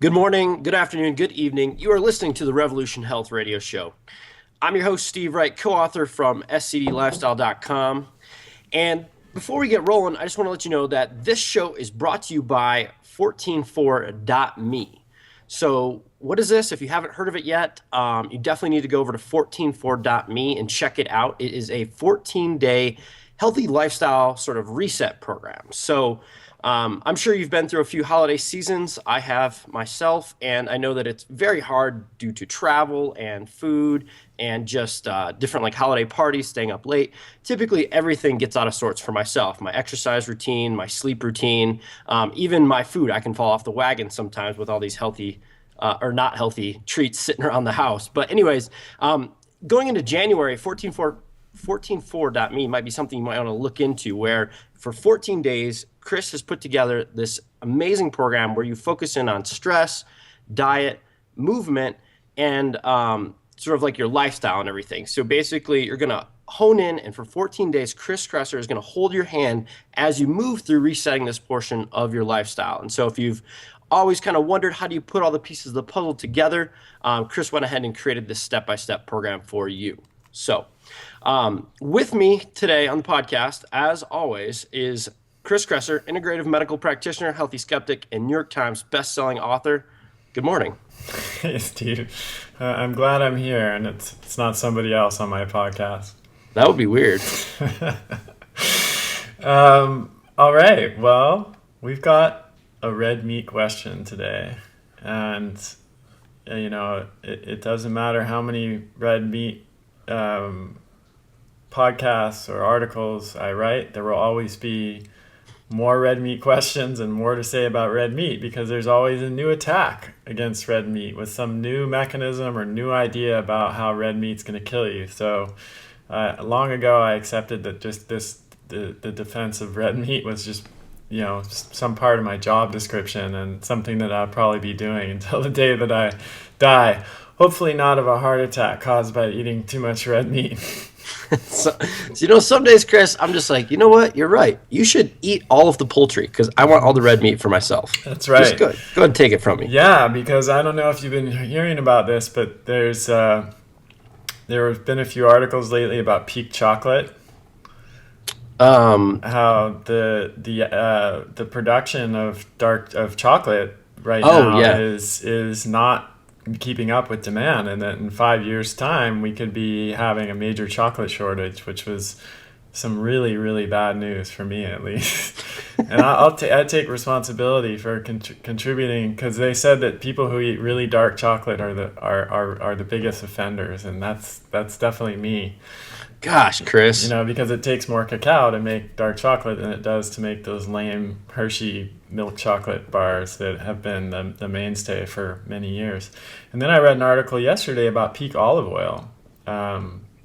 Good morning, good afternoon, good evening. You are listening to the Revolution Health Radio Show. I'm your host, Steve Wright, co-author from scdlifestyle.com. And before we get rolling, I just want to let you know that this show is brought to you by 144.me. So what is this? If you haven't heard of it yet, you definitely need to go over to 144.me and check it out. It is a 14-day healthy lifestyle sort of reset program. So I'm sure you've been through a few holiday seasons. I have myself, and I know that it's very hard due to travel and food and just different like holiday parties, staying up late. Typically, everything gets out of sorts for myself. My exercise routine, my sleep routine, even my food. I can fall off the wagon sometimes with all these healthy or not healthy treats sitting around the house. But anyways, going into January, 144.me might be something you might want to look into, where for 14 days, Chris has put together this amazing program where you focus in on stress, diet, movement, and sort of like your lifestyle and everything. So basically, you're going to hone in, and for 14 days, Chris Kresser is going to hold your hand as you move through resetting this portion of your lifestyle. And so if you've always kind of wondered how do you put all the pieces of the puzzle together, Chris went ahead and created this step-by-step program for you. So with me today on the podcast, as always, is Chris Kresser, integrative medical practitioner, healthy skeptic, and New York Times best-selling author. Good morning. Hey, Steve. I'm glad I'm here, and it's not somebody else on my podcast. That would be weird. All right. Well, we've got a red meat question today, and it doesn't matter how many red meat podcasts or articles I write, there will always be more red meat questions and more to say about red meat, because there's always a new attack against red meat with some new mechanism or new idea about how red meat's going to kill you. So long ago, I accepted that just the defense of red meat was just some part of my job description and something that I'll probably be doing until the day that I die. Hopefully not of a heart attack caused by eating too much red meat. So, some days, Chris, I'm just like, you know what? You're right. You should eat all of the poultry because I want all the red meat for myself. That's right. Just go ahead and take it from me. Yeah, because I don't know if you've been hearing about this, but there have been a few articles lately about peak chocolate. How the production of chocolate right now is not keeping up with demand, and that in 5 years' time we could be having a major chocolate shortage, which was some really, really bad news for me, at least. And I take responsibility for contributing, because they said that people who eat really dark chocolate are the biggest offenders, and that's definitely me. Gosh, Chris. Because it takes more cacao to make dark chocolate than it does to make those lame Hershey milk chocolate bars that have been the mainstay for many years. And then I read an article yesterday about peak olive oil.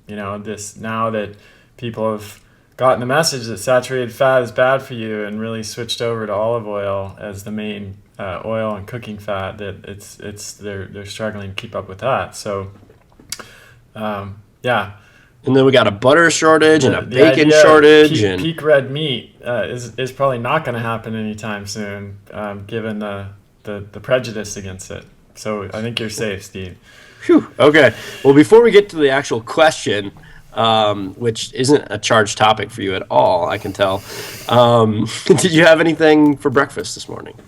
This now that people have gotten the message that saturated fat is bad for you and really switched over to olive oil as the main oil and cooking fat, that they're struggling to keep up with that. So, yeah. And then we got a butter shortage and a bacon shortage. Peak red meat is probably not going to happen anytime soon, given the prejudice against it. So I think you're safe, Steve. Whew. Okay. Well, before we get to the actual question, which isn't a charged topic for you at all, I can tell, did you have anything for breakfast this morning?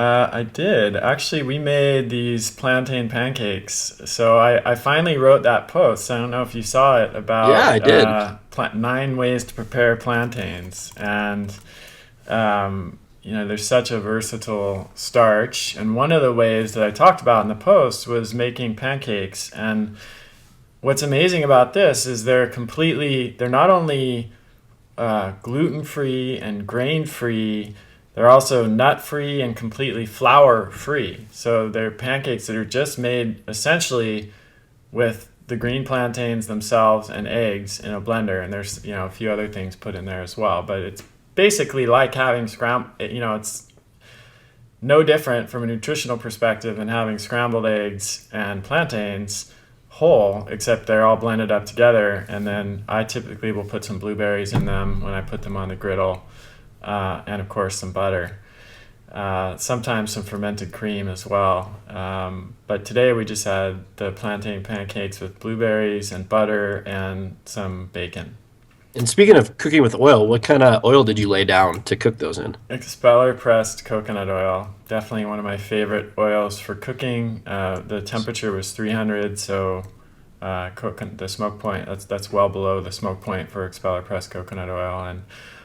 I did. Actually, we made these plantain pancakes. So I finally wrote that post. I don't know if you saw it, about I did. 9 ways to prepare plantains. And, there's such a versatile starch. And one of the ways that I talked about in the post was making pancakes. And what's amazing about this is they're not only gluten-free and grain-free, they're also nut-free and completely flour-free. So they're pancakes that are just made essentially with the green plantains themselves and eggs in a blender. And there's a few other things put in there as well. But it's basically like having it's no different from a nutritional perspective than having scrambled eggs and plantains whole, except they're all blended up together. And then I typically will put some blueberries in them when I put them on the griddle. And of course some butter. sometimes some fermented cream as well. But today we just had the plantain pancakes with blueberries and butter and some bacon. And speaking of cooking with oil, what kind of oil did you lay down to cook those in? Expeller pressed coconut oil, definitely one of my favorite oils for cooking. The temperature was 300, so the smoke point, that's well below the smoke point for expeller pressed coconut oil. And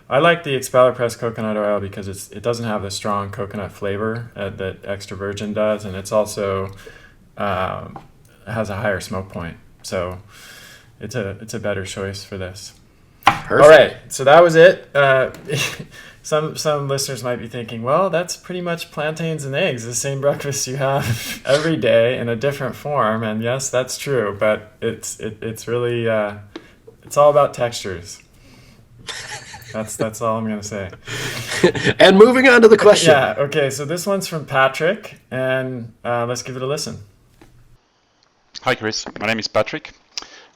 I like the expeller pressed coconut oil because it doesn't have the strong coconut flavor that extra virgin does, and it's also has a higher smoke point. So it's a better choice for this. Perfect. All right, so that was it. Some listeners might be thinking, well, that's pretty much plantains and eggs, the same breakfast you have every day in a different form. And yes, that's true, but it's really it's all about textures. That's all I'm gonna say. And moving on to the question. Yeah. Okay. So this one's from Patrick, and let's give it a listen. Hi, Chris. My name is Patrick.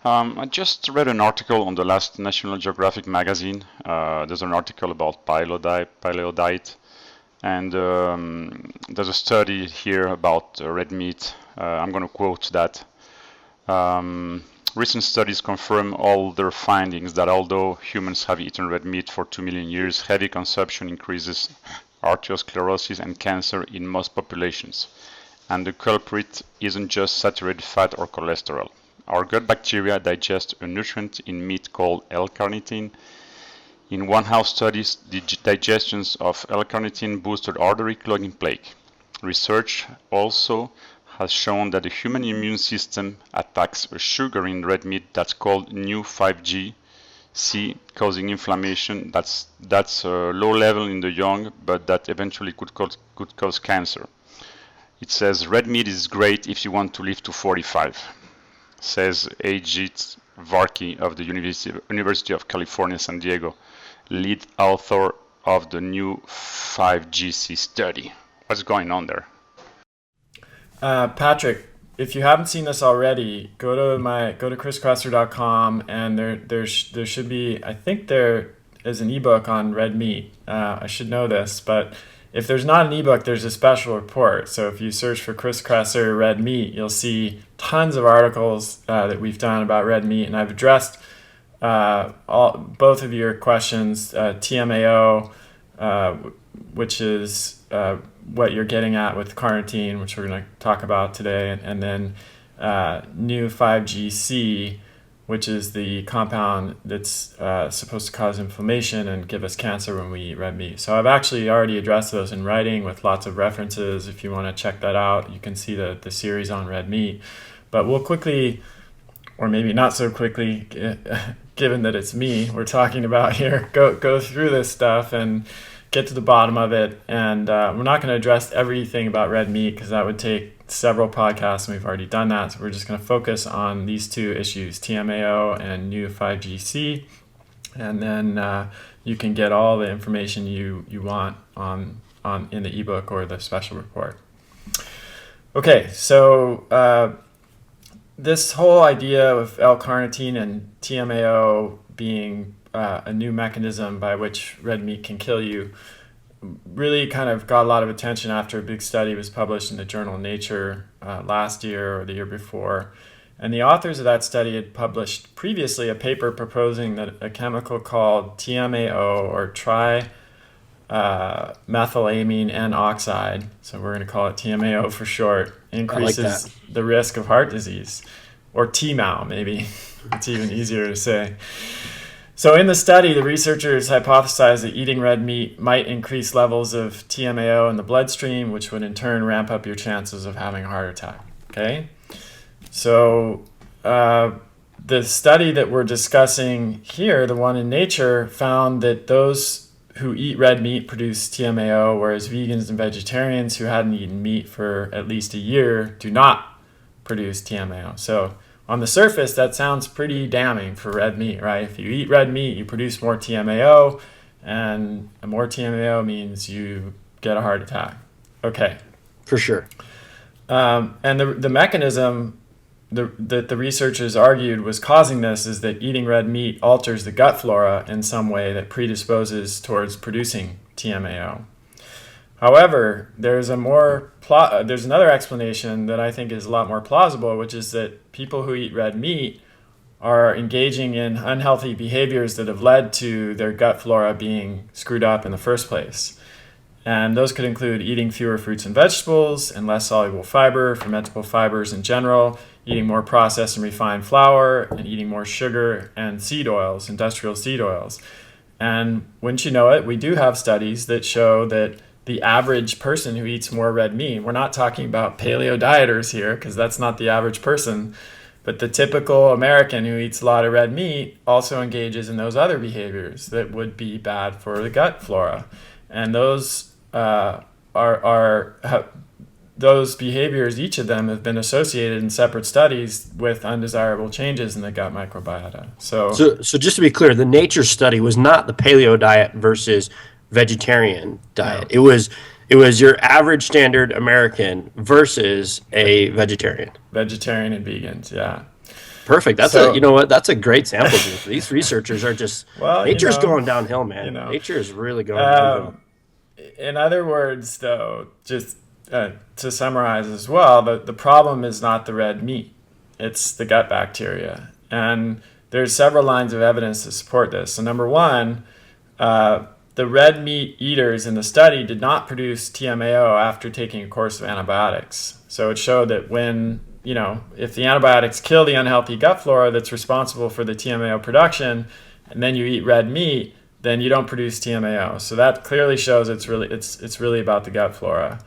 I just read an article on the last National Geographic magazine. There's an article about paleo diet, and there's a study here about red meat. I'm going to quote that. Recent studies confirm all their findings that although humans have eaten red meat for 2 million years, heavy consumption increases arteriosclerosis and cancer in most populations. And the culprit isn't just saturated fat or cholesterol. Our gut bacteria digest a nutrient in meat called L-carnitine. In one house studies, the digestions of L-carnitine boosted artery clogging plaque. Research also has shown that the human immune system attacks a sugar in red meat that's called new 5GC, causing inflammation. That's a low level in the young, but that eventually could cause cancer. It says red meat is great if you want to live to 45. Says Ajit Varki of the University of California, San Diego, lead author of the new 5GC study. What's going on there? Patrick, if you haven't seen this already, go to Kresser.com, and there should be, I think there is an ebook on red meat. I should know this, but if there's not an ebook, there's a special report. So if you search for Chris Kresser red meat, you'll see tons of articles that we've done about red meat, and I've addressed both of your questions. TMAO, which is what you're getting at with carnitine, which we're going to talk about today, and then new 5GC, which is the compound that's supposed to cause inflammation and give us cancer when we eat red meat. So I've actually already addressed those in writing with lots of references. If you want to check that out, you can see the series on red meat. But we'll quickly, or maybe not so quickly, given that it's me we're talking about here, go through this stuff and get to the bottom of it. And we're not going to address everything about red meat because that would take several podcasts, and we've already done that. So we're just going to focus on these two issues, TMAO and new 5GC. And then you can get all the information you want on in the ebook or the special report. Okay, so this whole idea of L-carnitine and TMAO being a new mechanism by which red meat can kill you really kind of got a lot of attention after a big study was published in the journal Nature last year or the year before. And the authors of that study had published previously a paper proposing that a chemical called TMAO, or trimethylamine N oxide, so we're going to call it TMAO for short, increases the risk of heart disease, or TMAO maybe. It's even easier to say. So in the study, the researchers hypothesized that eating red meat might increase levels of TMAO in the bloodstream, which would in turn ramp up your chances of having a heart attack. Okay? So the study that we're discussing here, the one in Nature, found that those who eat red meat produce TMAO, whereas vegans and vegetarians who hadn't eaten meat for at least a year do not produce TMAO. So on the surface, that sounds pretty damning for red meat, right? If you eat red meat, you produce more TMAO, and more TMAO means you get a heart attack. Okay. For sure. And the mechanism that the researchers argued was causing this is that eating red meat alters the gut flora in some way that predisposes towards producing TMAO. However, there's another explanation that I think is a lot more plausible, which is that people who eat red meat are engaging in unhealthy behaviors that have led to their gut flora being screwed up in the first place. And those could include eating fewer fruits and vegetables and less soluble fiber, fermentable fibers in general, eating more processed and refined flour, and eating more sugar and seed oils, industrial seed oils. And wouldn't you know it, we do have studies that show that the average person who eats more red meat, we're not talking about paleo dieters here, because that's not the average person, but the typical American who eats a lot of red meat also engages in those other behaviors that would be bad for the gut flora. And those those behaviors, each of them have been associated in separate studies with undesirable changes in the gut microbiota. So just to be clear, the Nature study was not the paleo diet versus vegetarian diet. No. It was your average standard American versus a vegetarian. Vegetarian and vegans, yeah. Perfect. You know what? That's a great sample group. These researchers are just Nature's going downhill, man. Nature is really going downhill. In other words, though, just to summarize as well, the problem is not the red meat. It's the gut bacteria. And there's several lines of evidence to support this. So number one, the red meat eaters in the study did not produce TMAO after taking a course of antibiotics. So it showed that if the antibiotics kill the unhealthy gut flora that's responsible for the TMAO production, and then you eat red meat, then you don't produce TMAO. So that clearly shows it's really about the gut flora.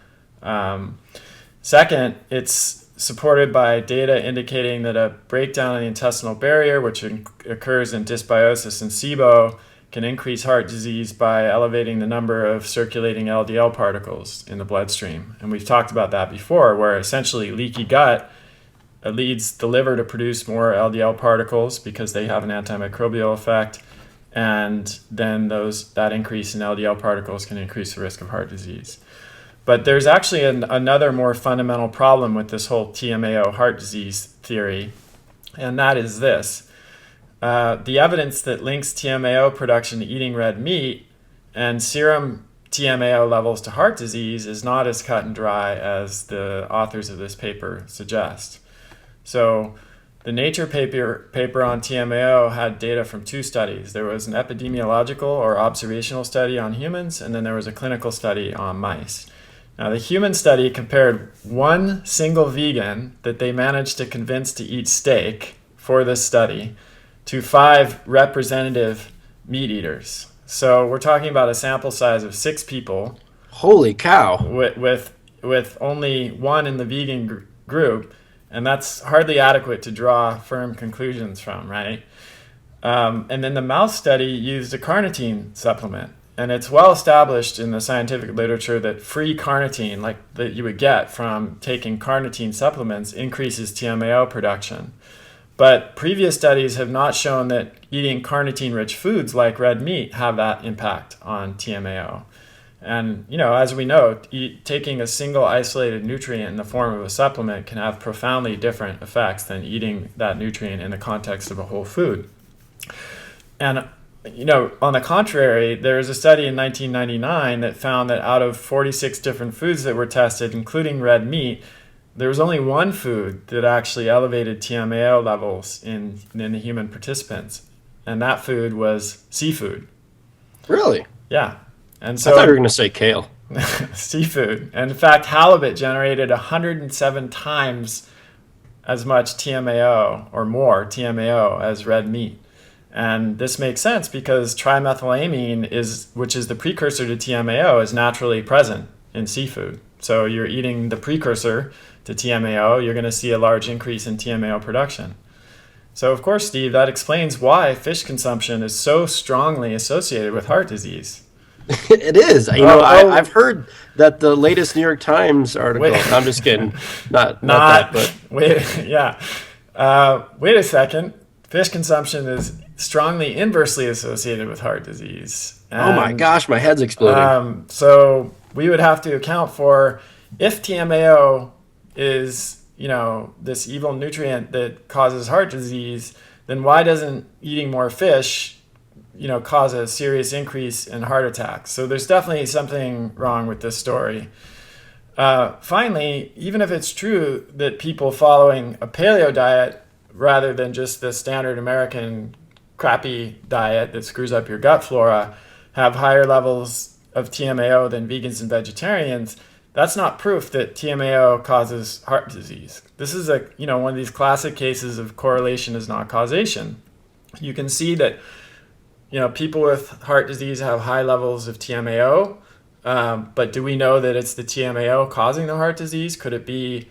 Second, it's supported by data indicating that a breakdown in the intestinal barrier, which occurs in dysbiosis and SIBO, can increase heart disease by elevating the number of circulating LDL particles in the bloodstream. And we've talked about that before, where essentially leaky gut leads the liver to produce more LDL particles because they have an antimicrobial effect. And then that increase in LDL particles can increase the risk of heart disease. But there's actually another more fundamental problem with this whole TMAO heart disease theory, and that is this. The evidence that links TMAO production to eating red meat and serum TMAO levels to heart disease is not as cut and dry as the authors of this paper suggest. So the Nature paper on TMAO had data from two studies. There was an epidemiological or observational study on humans, and then there was a clinical study on mice. Now, the human study compared one single vegan that they managed to convince to eat steak for this study to 5 representative meat eaters. So we're talking about a sample size of 6 people. Holy cow. With only one in the vegan group, and that's hardly adequate to draw firm conclusions from, right? And then the mouse study used a carnitine supplement. And it's well established in the scientific literature that free carnitine, like that you would get from taking carnitine supplements, increases TMAO production. But previous studies have not shown that eating carnitine-rich foods like red meat have that impact on TMAO. And, as we know, taking a single isolated nutrient in the form of a supplement can have profoundly different effects than eating that nutrient in the context of a whole food. And on the contrary, there was a study in 1999 that found that out of 46 different foods that were tested, including red meat, there was only one food that actually elevated TMAO levels in the human participants, and that food was seafood. Really? Yeah. And so I thought you were going to say kale. Seafood. And in fact, halibut generated 107 times as much TMAO or more TMAO as red meat. And this makes sense because trimethylamine, which is the precursor to TMAO, is naturally present in seafood. So you're eating the precursor to TMAO, you're going to see a large increase in TMAO production. So of course, Steve, that explains why fish consumption is so strongly associated with heart disease. It is. I've heard that the latest New York Times article. I'm just kidding. Not that, but wait a second. Fish consumption is strongly inversely associated with heart disease. And, oh my gosh, my head's exploding. So we would have to account for if TMAO is, this evil nutrient that causes heart disease, then why doesn't eating more fish cause a serious increase in heart attacks. So there's definitely something wrong with this story. Finally, even if it's true that people following a paleo diet rather than just the standard American crappy diet that screws up your gut flora have higher levels of TMAO than vegans and vegetarians, that's not proof that TMAO causes heart disease. This is one of these classic cases of correlation is not causation. You can see that people with heart disease have high levels of TMAO, but do we know that it's the TMAO causing the heart disease? Could it be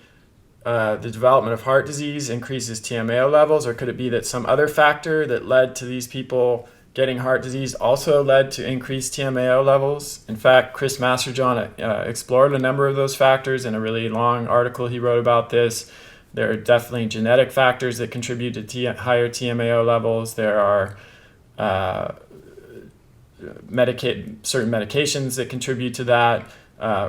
the development of heart disease increases TMAO levels, or could it be that some other factor that led to these people getting heart disease also led to increased TMAO levels? In fact, Chris Masterjohn explored a number of those factors in a really long article he wrote about this. There are definitely genetic factors that contribute to higher TMAO levels. There are certain medications that contribute to that.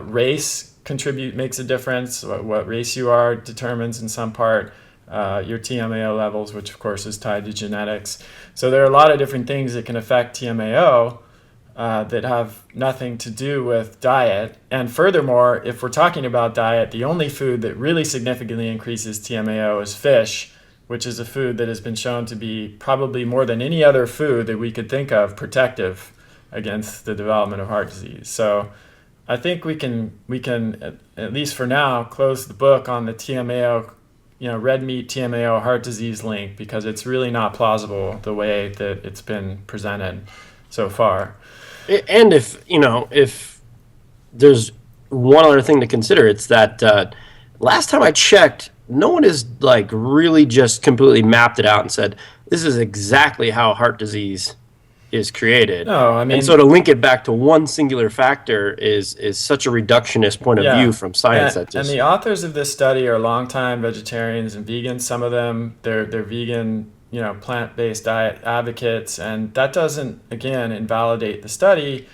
Race makes a difference. What race you are determines in some part your TMAO levels, which of course is tied to genetics. So there are a lot of different things that can affect TMAO that have nothing to do with diet. And furthermore, if we're talking about diet, the only food that really significantly increases TMAO is fish, which is a food that has been shown to be probably more than any other food that we could think of protective against the development of heart disease. So I think we can at least for now close the book on the TMAO, red meat TMAO heart disease link, because it's really not plausible the way that it's been presented so far. And if there's one other thing to consider, it's that last time I checked, no one has really just completely mapped it out and said this is exactly how heart disease is created. No, I mean, and so to link it back to one singular factor is such a reductionist point of view from science. And the authors of this study are longtime vegetarians and vegans. Some of them, they're vegan, plant-based diet advocates, and that doesn't, again, invalidate the study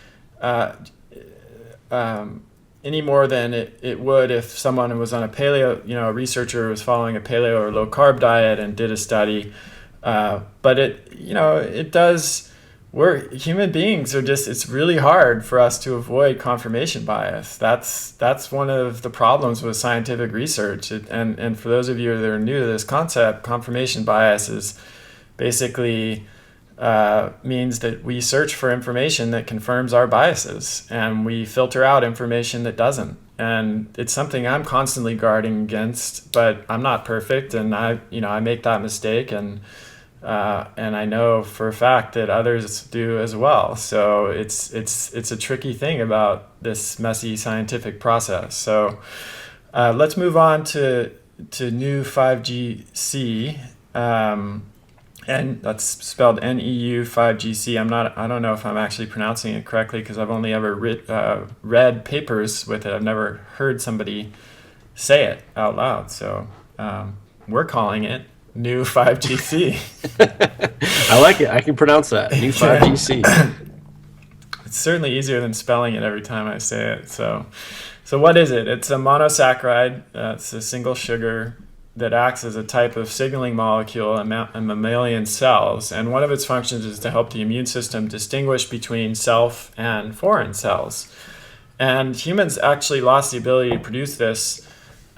any more than it would if someone was on a paleo, a researcher was following a paleo or low-carb diet and did a study. But it does. We're human beings are it's really hard for us to avoid confirmation bias. That's one of the problems with scientific research. And for those of you that are new to this concept, confirmation bias is basically means that we search for information that confirms our biases and we filter out information that doesn't. And it's something I'm constantly guarding against, but I'm not perfect, and I make that mistake, and I know for a fact that others do as well. So it's a tricky thing about this messy scientific process. So let's move on to new 5GC, and that's spelled NEU 5GC. I don't know if I'm actually pronouncing it correctly because I've only ever read papers with it. I've never heard somebody say it out loud. So we're calling it new 5GC. I like it. I can pronounce that. New 5GC. It's certainly easier than spelling it every time I say it. So what is it? It's a monosaccharide. It's a single sugar that acts as a type of signaling molecule in mammalian cells. And one of its functions is to help the immune system distinguish between self and foreign cells. And humans actually lost the ability to produce this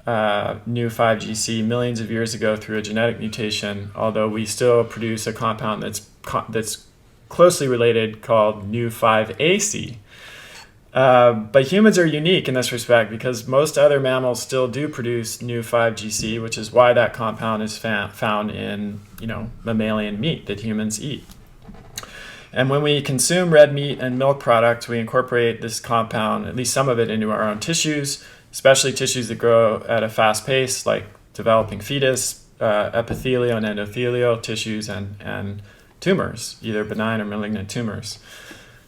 new 5GC millions of years ago through a genetic mutation, although we still produce a compound that's closely related called new 5AC. But humans are unique in this respect because most other mammals still do produce new 5GC, which is why that compound is found in mammalian meat that humans eat. And when we consume red meat and milk products, we incorporate this compound, at least some of it, into our own tissues, especially tissues that grow at a fast pace, like developing fetus, epithelial and endothelial tissues, and tumors, either benign or malignant tumors.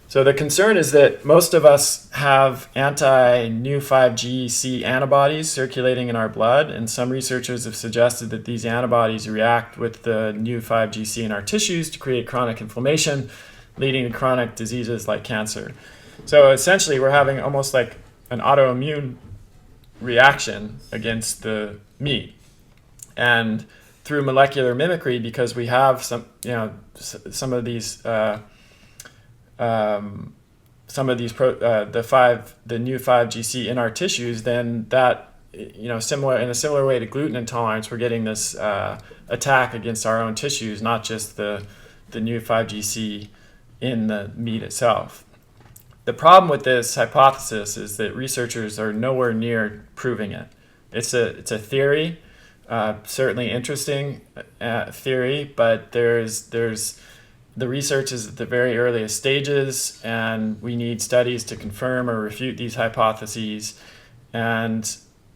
So the concern is that most of us have anti-new 5GC antibodies circulating in our blood, and some researchers have suggested that these antibodies react with the new 5GC in our tissues to create chronic inflammation, leading to chronic diseases like cancer. So essentially, we're having almost like an autoimmune reaction against the meat. And through molecular mimicry, because we have some of these some of these the new 5-GC in our tissues, then that, in a similar way to gluten intolerance, we're getting this attack against our own tissues, not just the new 5-GC in the meat itself. The problem with this hypothesis is that researchers are nowhere near proving it. It's a theory, certainly interesting theory, but there's the research is at the very earliest stages, and we need studies to confirm or refute these hypotheses. And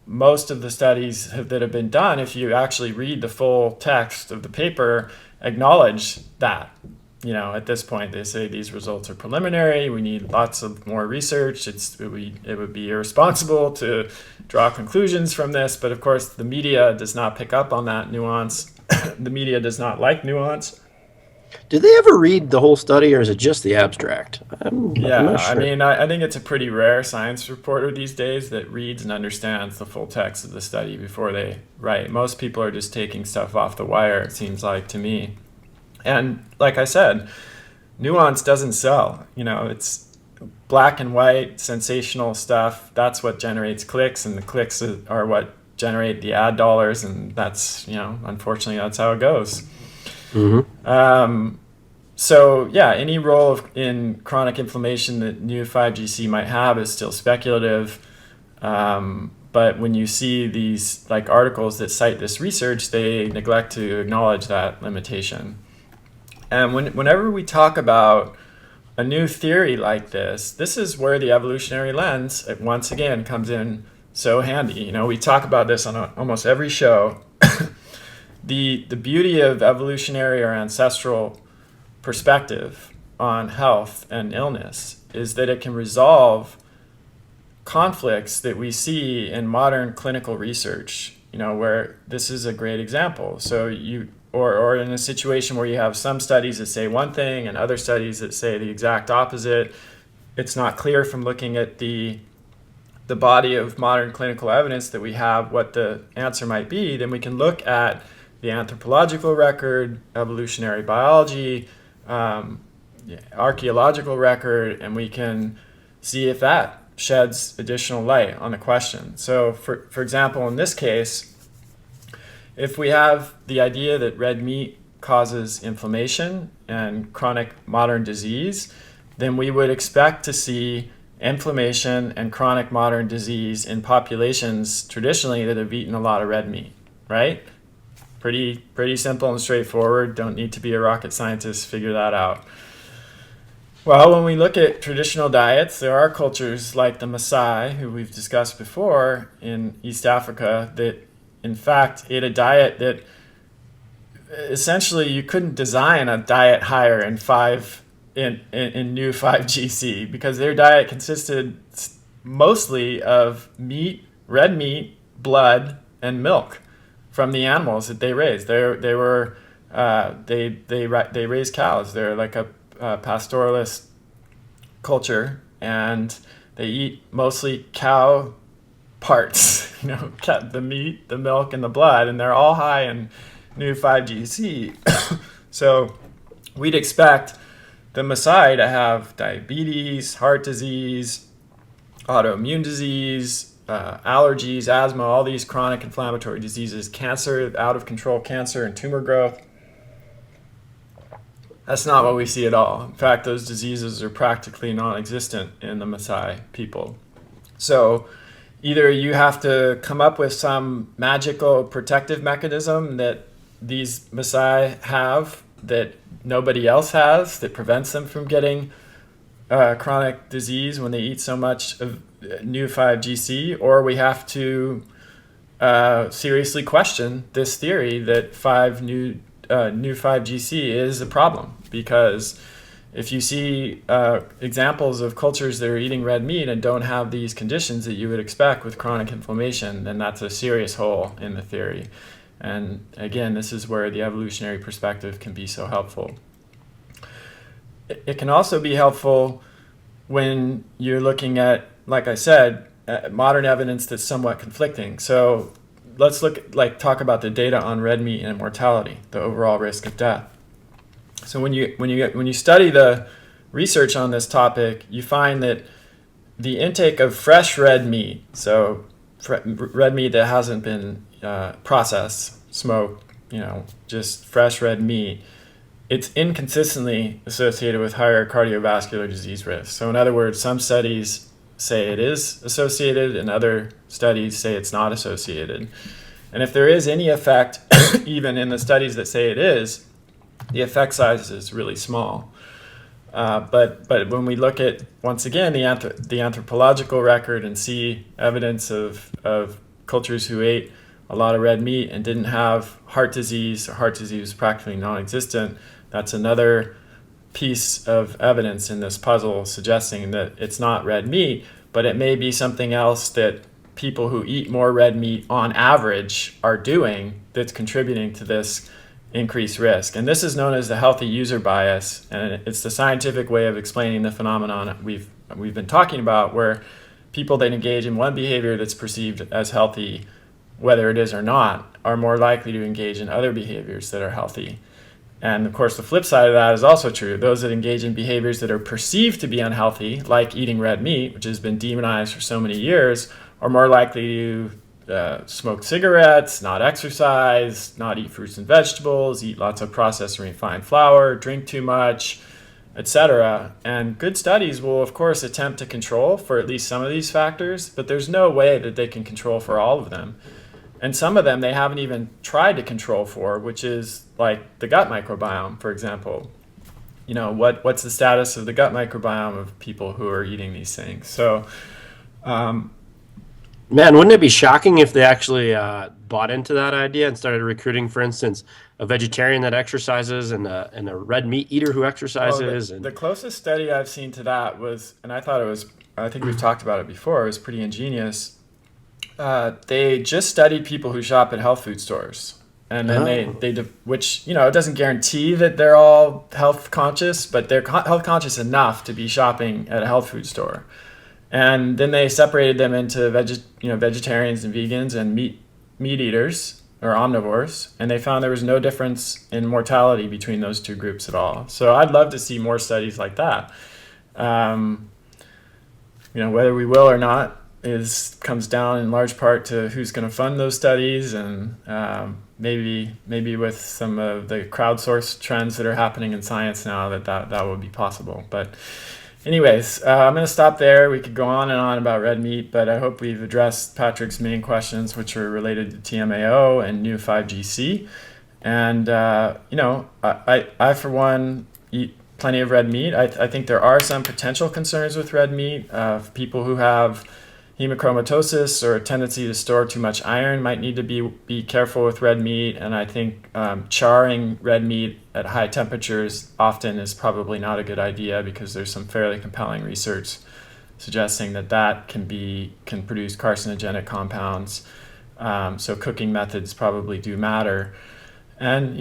most of the studies that have been done, if you actually read the full text of the paper, acknowledge that. At this point, they say these results are preliminary. We need lots of more research. It would be irresponsible to draw conclusions from this. But of course, the media does not pick up on that nuance. The media does not like nuance. Did they ever read the whole study, or is it just the abstract? I'm not sure. I mean, I think it's a pretty rare science reporter these days that reads and understands the full text of the study before they write. Most people are just taking stuff off the wire, it seems like to me. And like I said, nuance doesn't sell. It's black and white, sensational stuff. That's what generates clicks, and the clicks are what generate the ad dollars, and that's, unfortunately, that's how it goes. Mm-hmm. So yeah, any role in chronic inflammation that new 5-GC might have is still speculative. But when you see these articles that cite this research, they neglect to acknowledge that limitation. And whenever we talk about a new theory like this is where the evolutionary lens, once again, comes in so handy. We talk about this on almost every show. The beauty of evolutionary or ancestral perspective on health and illness is that it can resolve conflicts that we see in modern clinical research, where this is a great example. So or in a situation where you have some studies that say one thing and other studies that say the exact opposite, it's not clear from looking at the body of modern clinical evidence that we have what the answer might be. Then we can look at the anthropological record, evolutionary biology, archaeological record, and we can see if that sheds additional light on the question. So for example, in this case, if we have the idea that red meat causes inflammation and chronic modern disease, then we would expect to see inflammation and chronic modern disease in populations traditionally that have eaten a lot of red meat, right? Pretty simple and straightforward. Don't need to be a rocket scientist to figure that out. Well, when we look at traditional diets, there are cultures like the Maasai, who we've discussed before in East Africa, that in fact ate a diet that essentially you couldn't design a diet higher in new 5-GC, because their diet consisted mostly of meat, red meat, blood, and milk from the animals that they raised. They raise cows. They're like a pastoralist culture, and they eat mostly cow parts, the meat, the milk, and the blood, and they're all high in new 5-GC. So we'd expect the Maasai to have diabetes, heart disease, autoimmune disease, allergies, asthma, all these chronic inflammatory diseases, cancer, out of control cancer and tumor growth. That's not what we see at all. In fact, those diseases are practically non-existent in the Maasai people. So either you have to come up with some magical protective mechanism that these Maasai have that nobody else has, that prevents them from getting chronic disease when they eat so much of new 5-GC, or we have to seriously question this theory that new 5-GC is a problem. Because if you see examples of cultures that are eating red meat and don't have these conditions that you would expect with chronic inflammation, then that's a serious hole in the theory. And again, this is where the evolutionary perspective can be so helpful. It can also be helpful when you're looking at, like I said, modern evidence that's somewhat conflicting. So let's talk about the data on red meat and mortality, the overall risk of death. So when you study the research on this topic, you find that the intake of fresh red meat, so red meat that hasn't been processed, smoked, just fresh red meat, it's inconsistently associated with higher cardiovascular disease risk. So in other words, some studies say it is associated and other studies say it's not associated. And if there is any effect, even in the studies that say it is, the effect size is really small. But when we look at, once again, the anthropological record and see evidence of cultures who ate a lot of red meat and didn't have heart disease, or heart disease was practically non-existent, that's another piece of evidence in this puzzle suggesting that it's not red meat, but it may be something else that people who eat more red meat on average are doing that's contributing to this increased risk. And this is known as the healthy user bias, and it's the scientific way of explaining the phenomenon we've been talking about, where people that engage in one behavior that's perceived as healthy, whether it is or not, are more likely to engage in other behaviors that are healthy. And of course, the flip side of that is also true. Those that engage in behaviors that are perceived to be unhealthy, like eating red meat, which has been demonized for so many years, are more likely to smoke cigarettes, not exercise, not eat fruits and vegetables, eat lots of processed and refined flour, drink too much, etc. And good studies will, of course, attempt to control for at least some of these factors, but there's no way that they can control for all of them. And some of them they haven't even tried to control for, which is like the gut microbiome, for example. What's the status of the gut microbiome of people who are eating these things? So, man, wouldn't it be shocking if they actually bought into that idea and started recruiting, for instance, a vegetarian that exercises and a red meat eater who exercises? The closest study I've seen to that was, and I think we've talked about it before, it was pretty ingenious. They just studied people who shop at health food stores. And then which, it doesn't guarantee that they're all health conscious, but they're health conscious enough to be shopping at a health food store. And then they separated them into vegetarians and vegans and meat eaters or omnivores, and they found there was no difference in mortality between those two groups at all. So I'd love to see more studies like that. Whether we will or not comes down in large part to who's going to fund those studies, and maybe with some of the crowdsourced trends that are happening in science now that would be possible. But anyways, I'm going to stop there. We could go on and on about red meat, but I hope we've addressed Patrick's main questions, which are related to TMAO and new 5GC. And, I for one, eat plenty of red meat. I think there are some potential concerns with red meat. People who have hemochromatosis or a tendency to store too much iron might need to be careful with red meat. And I think charring red meat at high temperatures often is probably not a good idea, because there's some fairly compelling research suggesting that can produce carcinogenic compounds. So cooking methods probably do matter. And,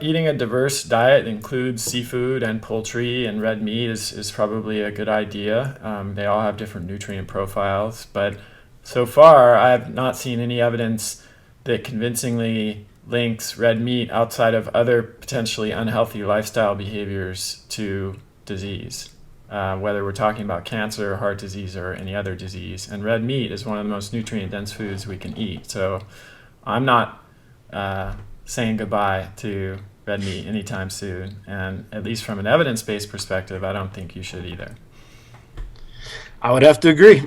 eating a diverse diet includes seafood and poultry, and red meat is probably a good idea. They all have different nutrient profiles, but so far I have not seen any evidence that convincingly links red meat outside of other potentially unhealthy lifestyle behaviors to disease, whether we're talking about cancer, heart disease, or any other disease. And red meat is one of the most nutrient-dense foods we can eat. So I'm not saying goodbye to red meat anytime soon, and at least from an evidence-based perspective, I don't think you should either. I would have to agree.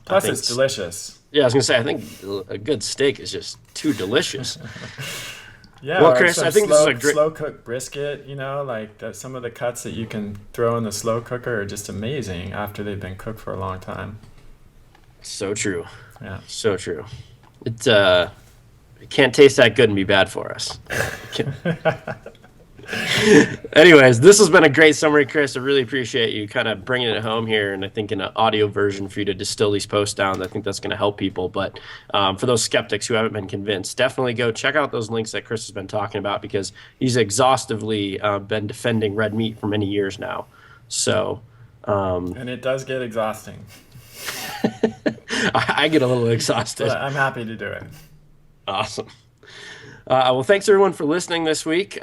Plus, it's delicious. Yeah, I was gonna say, I think a good steak is just too delicious. Yeah, well, Chris, I think this is a great slow cooked brisket. Some of the cuts that you can throw in the slow cooker are just amazing after they've been cooked for a long time. So true. Yeah, so true. It can't taste that good and be bad for us. Anyways, this has been a great summary, Chris. I really appreciate you kind of bringing it home here, and I think in an audio version for you to distill these posts down, I think that's going to help people. But for those skeptics who haven't been convinced, definitely go check out those links that Chris has been talking about, because he's exhaustively been defending red meat for many years now. So, and it does get exhausting. I get a little exhausted. But I'm happy to do it. Awesome. Well, thanks everyone for listening this week.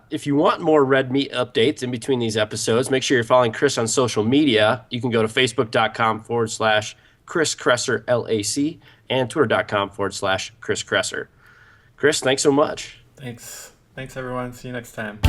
If you want more red meat updates in between these episodes, make sure you're following Chris on social media. You can go to facebook.com/Chris Kresser LAC and twitter.com/Chris Kresser. Chris, thanks so much. Thanks everyone. See you next time.